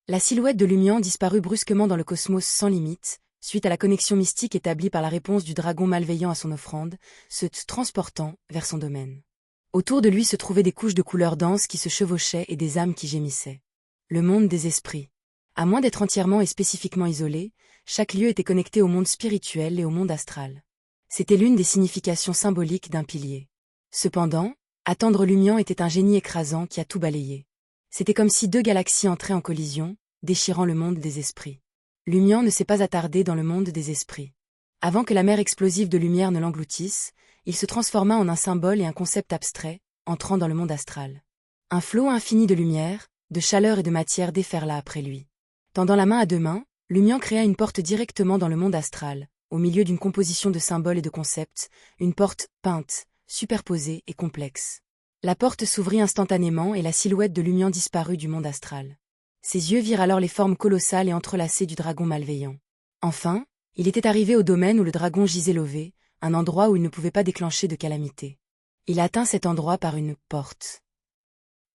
La silhouette de Lumian disparut brusquement dans le cosmos sans limite, suite à la connexion mystique établie par la réponse du dragon malveillant à son offrande, se transportant vers son domaine. Autour de lui se trouvaient des couches de couleurs denses qui se chevauchaient et des âmes qui gémissaient. Le monde des esprits. À moins d'être entièrement et spécifiquement isolé, chaque lieu était connecté au monde spirituel et au monde astral. C'était l'une des significations symboliques d'un pilier. Cependant, attendre Lumian était un génie écrasant qui a tout balayé. C'était comme si deux galaxies entraient en collision, déchirant le monde des esprits. Lumian ne s'est pas attardé dans le monde des esprits. Avant que la mer explosive de lumière ne l'engloutisse, il se transforma en un symbole et un concept abstrait, entrant dans le monde astral. Un flot infini de lumière, de chaleur et de matière déferla après lui. Tendant la main à deux mains, Lumian créa une porte directement dans le monde astral, au milieu d'une composition de symboles et de concepts, une porte peinte, superposée et complexe. La porte s'ouvrit instantanément et la silhouette de Lumian disparut du monde astral. Ses yeux virent alors les formes colossales et entrelacées du dragon malveillant. Enfin, il était arrivé au domaine où le dragon gisait lové, un endroit où il ne pouvait pas déclencher de calamité. Il atteint cet endroit par une porte.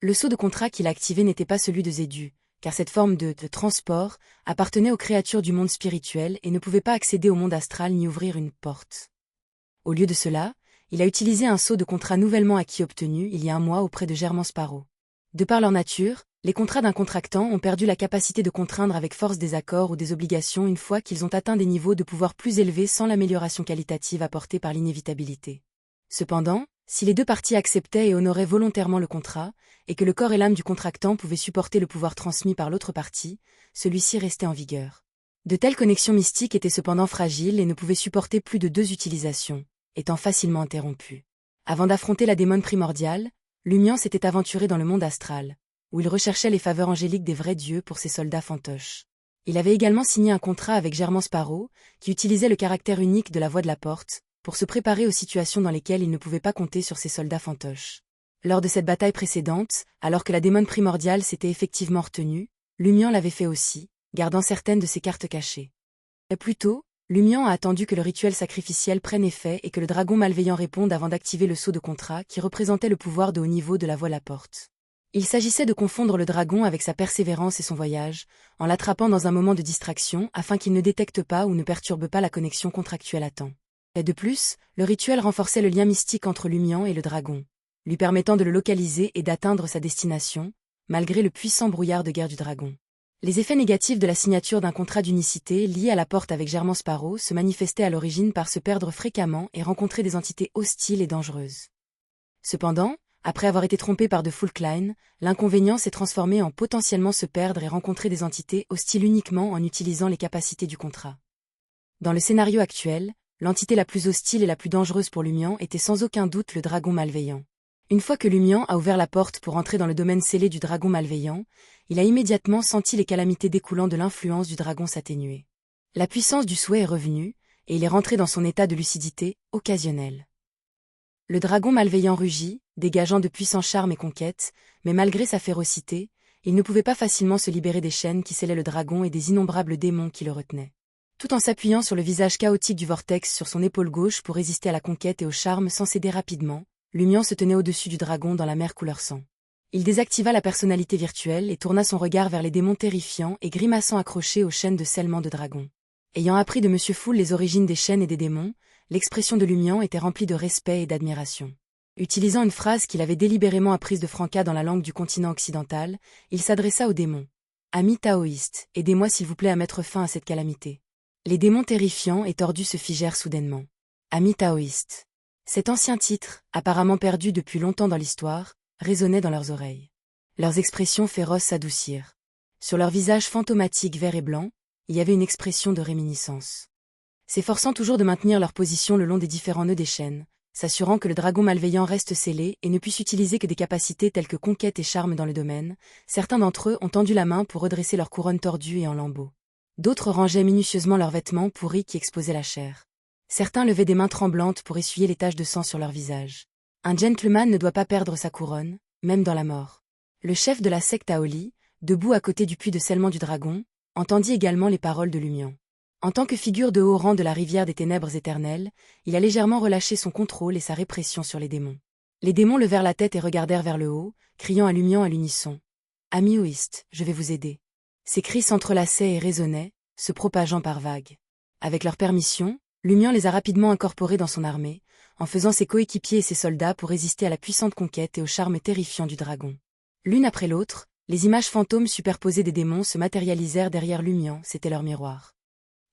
Le sceau de contrat qu'il a activé n'était pas celui de Zédu, car cette forme de transport appartenait aux créatures du monde spirituel et ne pouvait pas accéder au monde astral ni ouvrir une porte. Au lieu de cela, il a utilisé un sceau de contrat nouvellement acquis obtenu il y a un mois auprès de Germain Sparrow. De par leur nature, les contrats d'un contractant ont perdu la capacité de contraindre avec force des accords ou des obligations une fois qu'ils ont atteint des niveaux de pouvoir plus élevés sans l'amélioration qualitative apportée par l'inévitabilité. Cependant, si les deux parties acceptaient et honoraient volontairement le contrat, et que le corps et l'âme du contractant pouvaient supporter le pouvoir transmis par l'autre partie, celui-ci restait en vigueur. De telles connexions mystiques étaient cependant fragiles et ne pouvaient supporter plus de 2 utilisations, étant facilement interrompues. Avant d'affronter la démone primordiale, Lumian s'était aventuré dans le monde astral, où il recherchait les faveurs angéliques des vrais dieux pour ses soldats fantoches. Il avait également signé un contrat avec Germain Sparrow, qui utilisait le caractère unique de la voix de la porte, pour se préparer aux situations dans lesquelles il ne pouvait pas compter sur ses soldats fantoches. Lors de cette bataille précédente, alors que la démone primordiale s'était effectivement retenue, Lumian l'avait fait aussi, gardant certaines de ses cartes cachées. Plus tôt, Lumian a attendu que le rituel sacrificiel prenne effet et que le dragon malveillant réponde avant d'activer le sceau de contrat qui représentait le pouvoir de haut niveau de la voix la porte. Il s'agissait de confondre le dragon avec sa persévérance et son voyage, en l'attrapant dans un moment de distraction afin qu'il ne détecte pas ou ne perturbe pas la connexion contractuelle à temps. Et de plus, le rituel renforçait le lien mystique entre Lumian et le dragon, lui permettant de le localiser et d'atteindre sa destination, malgré le puissant brouillard de guerre du dragon. Les effets négatifs de la signature d'un contrat d'unicité lié à la porte avec Germain Sparrow se manifestaient à l'origine par se perdre fréquemment et rencontrer des entités hostiles et dangereuses. Cependant, après avoir été trompé par de Fulkline, l'inconvénient s'est transformé en potentiellement se perdre et rencontrer des entités hostiles uniquement en utilisant les capacités du contrat. Dans le scénario actuel, l'entité la plus hostile et la plus dangereuse pour Lumian était sans aucun doute le dragon malveillant. Une fois que Lumian a ouvert la porte pour entrer dans le domaine scellé du dragon malveillant, il a immédiatement senti les calamités découlant de l'influence du dragon s'atténuer. La puissance du souhait est revenue, et il est rentré dans son état de lucidité occasionnelle. Le dragon malveillant rugit, dégageant de puissants charmes et conquêtes, mais malgré sa férocité, il ne pouvait pas facilement se libérer des chaînes qui scellaient le dragon et des innombrables démons qui le retenaient. Tout en s'appuyant sur le visage chaotique du vortex sur son épaule gauche pour résister à la conquête et au charme sans céder rapidement, Lumian se tenait au-dessus du dragon dans la mer couleur sang. Il désactiva la personnalité virtuelle et tourna son regard vers les démons terrifiants et grimaçants accrochés aux chaînes de scellement de dragon. Ayant appris de Monsieur Fool les origines des chaînes et des démons, l'expression de Lumian était remplie de respect et d'admiration. Utilisant une phrase qu'il avait délibérément apprise de Franca dans la langue du continent occidental, il s'adressa aux démons. « Amis taoïstes, aidez-moi s'il vous plaît à mettre fin à cette calamité. » Les démons terrifiants et tordus se figèrent soudainement. « Amis taoïstes. » Cet ancien titre, apparemment perdu depuis longtemps dans l'histoire, résonnait dans leurs oreilles. Leurs expressions féroces s'adoucirent. Sur leurs visages fantomatiques vert et blanc, il y avait une expression de réminiscence. S'efforçant toujours de maintenir leur position le long des différents nœuds des chaînes, s'assurant que le dragon malveillant reste scellé et ne puisse utiliser que des capacités telles que conquête et charme dans le domaine, certains d'entre eux ont tendu la main pour redresser leur couronne tordue et en lambeaux. D'autres rangeaient minutieusement leurs vêtements pourris qui exposaient la chair. Certains levaient des mains tremblantes pour essuyer les taches de sang sur leur visage. Un gentleman ne doit pas perdre sa couronne, même dans la mort. Le chef de la secte Aoli, debout à côté du puits de scellement du dragon, entendit également les paroles de Lumian. En tant que figure de haut rang de la rivière des ténèbres éternelles, il a légèrement relâché son contrôle et sa répression sur les démons. Les démons levèrent la tête et regardèrent vers le haut, criant à Lumian à l'unisson. « Ami Oist, je vais vous aider. » Ces cris s'entrelaçaient et résonnaient, se propageant par vagues. Avec leur permission, Lumian les a rapidement incorporés dans son armée, en faisant ses coéquipiers et ses soldats pour résister à la puissante conquête et au charme terrifiant du dragon. L'une après l'autre, les images fantômes superposées des démons se matérialisèrent derrière Lumian, c'était leur miroir.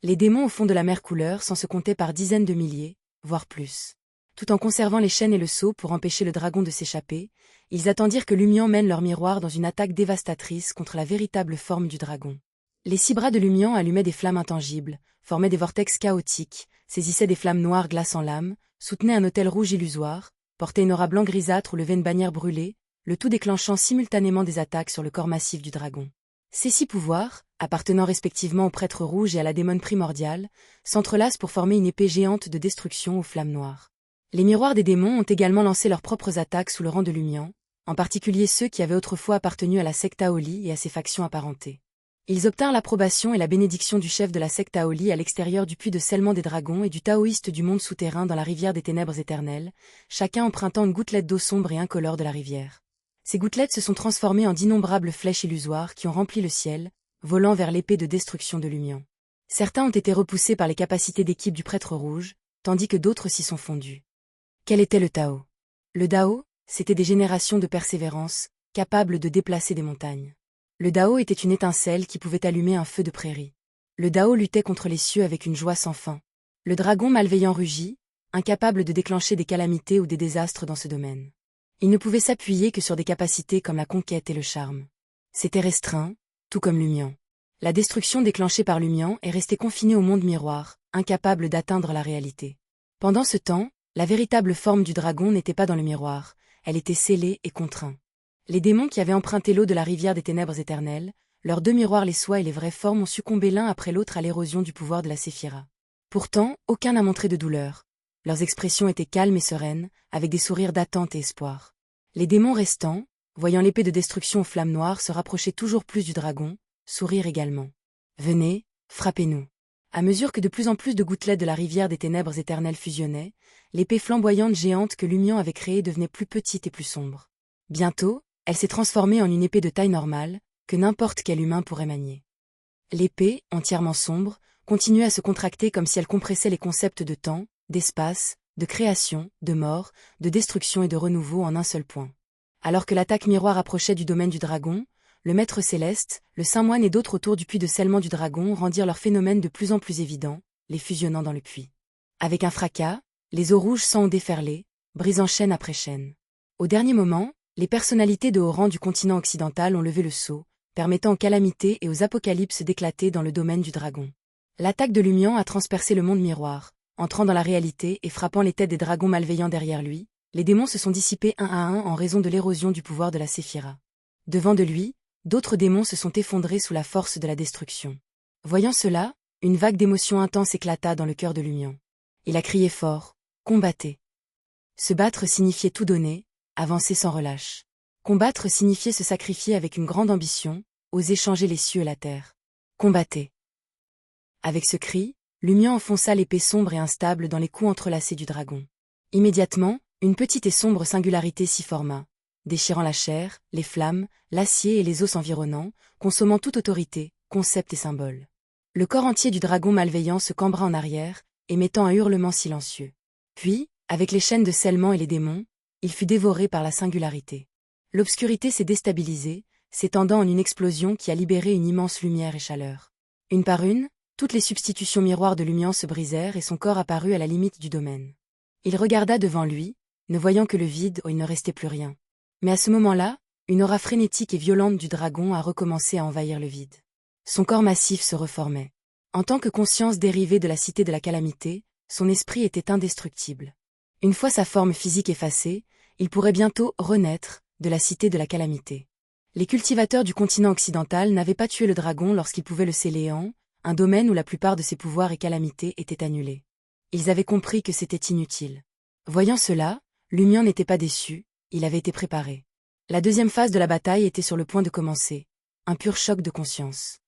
Les démons au fond de la mer couleur sans se compter par dizaines de milliers, voire plus. Tout en conservant les chaînes et le sceau pour empêcher le dragon de s'échapper, ils attendirent que Lumian mène leur miroir dans une attaque dévastatrice contre la véritable forme du dragon. Les 6 bras de Lumian allumaient des flammes intangibles, formaient des vortex chaotiques, saisissaient des flammes noires glaçant l'âme, soutenaient un autel rouge illusoire, portaient une aura blanc grisâtre ou levaient une bannière brûlée, le tout déclenchant simultanément des attaques sur le corps massif du dragon. Ces 6 pouvoirs, appartenant respectivement au prêtre rouge et à la démone primordiale, s'entrelacent pour former une épée géante de destruction aux flammes noires. Les miroirs des démons ont également lancé leurs propres attaques sous le rang de Lumian, en particulier ceux qui avaient autrefois appartenu à la secte Aoli et à ses factions apparentées. Ils obtinrent l'approbation et la bénédiction du chef de la secte Aoli à l'extérieur du puits de scellement des dragons et du taoïste du monde souterrain dans la rivière des ténèbres éternelles, chacun empruntant une gouttelette d'eau sombre et incolore de la rivière. Ces gouttelettes se sont transformées en d'innombrables flèches illusoires qui ont rempli le ciel, volant vers l'épée de destruction de Lumian. Certains ont été repoussés par les capacités d'équipe du prêtre rouge, tandis que d'autres s'y sont fondus. Quel était le Tao? Le Dao, c'était des générations de persévérance, capables de déplacer des montagnes. Le Dao était une étincelle qui pouvait allumer un feu de prairie. Le Dao luttait contre les cieux avec une joie sans fin. Le dragon malveillant rugit, incapable de déclencher des calamités ou des désastres dans ce domaine. Il ne pouvait s'appuyer que sur des capacités comme la conquête et le charme. C'était restreint, tout comme Lumian. La destruction déclenchée par Lumian est restée confinée au monde miroir, incapable d'atteindre la réalité. Pendant ce temps, la véritable forme du dragon n'était pas dans le miroir, elle était scellée et contrainte. Les démons qui avaient emprunté l'eau de la rivière des ténèbres éternelles, leurs 2 miroirs les soies et les vraies formes ont succombé l'un après l'autre à l'érosion du pouvoir de la séphira. Pourtant, aucun n'a montré de douleur. Leurs expressions étaient calmes et sereines, avec des sourires d'attente et espoir. Les démons restants, voyant l'épée de destruction aux flammes noires se rapprocher toujours plus du dragon, sourirent également. « Venez, frappez-nous » À mesure que de plus en plus de gouttelettes de la rivière des ténèbres éternelles fusionnaient, l'épée flamboyante géante que Lumian avait créée devenait plus petite et plus sombre. Bientôt, elle s'est transformée en une épée de taille normale, que n'importe quel humain pourrait manier. L'épée, entièrement sombre, continuait à se contracter comme si elle compressait les concepts de temps, d'espace, de création, de mort, de destruction et de renouveau en un seul point. Alors que l'attaque miroir approchait du domaine du dragon, le maître céleste, le saint moine et d'autres autour du puits de scellement du dragon rendirent leur phénomène de plus en plus évident, les fusionnant dans le puits. Avec un fracas, les eaux rouges s'en ont déferlé, brisant chaîne après chaîne. Au dernier moment, les personnalités de haut rang du continent occidental ont levé le sceau, permettant aux calamités et aux apocalypses d'éclater dans le domaine du dragon. L'attaque de Lumian a transpercé le monde miroir, entrant dans la réalité et frappant les têtes des dragons malveillants derrière lui. Les démons se sont dissipés un à un en raison de l'érosion du pouvoir de la séphira. Devant de lui, d'autres démons se sont effondrés sous la force de la destruction. Voyant cela, une vague d'émotion intense éclata dans le cœur de Lumian. Il a crié fort, « Combattez !» Se battre signifiait tout donner, avancer sans relâche. Combattre signifiait se sacrifier avec une grande ambition, oser changer les cieux et la terre. Combattez. Avec ce cri, Lumian enfonça l'épée sombre et instable dans les coups entrelacés du dragon. Immédiatement, une petite et sombre singularité s'y forma, déchirant la chair, les flammes, l'acier et les os environnants, consommant toute autorité, concept et symbole. Le corps entier du dragon malveillant se cambra en arrière, émettant un hurlement silencieux. Puis, avec les chaînes de scellement et les démons, il fut dévoré par la singularité. L'obscurité s'est déstabilisée, s'étendant en une explosion qui a libéré une immense lumière et chaleur. Une par une, toutes les substitutions miroirs de Lumian se brisèrent et son corps apparut à la limite du domaine. Il regarda devant lui, ne voyant que le vide où il ne restait plus rien. Mais à ce moment-là, une aura frénétique et violente du dragon a recommencé à envahir le vide. Son corps massif se reformait. En tant que conscience dérivée de la cité de la calamité, son esprit était indestructible. Une fois sa forme physique effacée, il pourrait bientôt renaître de la cité de la calamité. Les cultivateurs du continent occidental n'avaient pas tué le dragon lorsqu'ils pouvaient le sceller en un domaine où la plupart de ses pouvoirs et calamités étaient annulés. Ils avaient compris que c'était inutile. Voyant cela, Lumian n'était pas déçu, il avait été préparé. La deuxième phase de la bataille était sur le point de commencer. Un pur choc de conscience.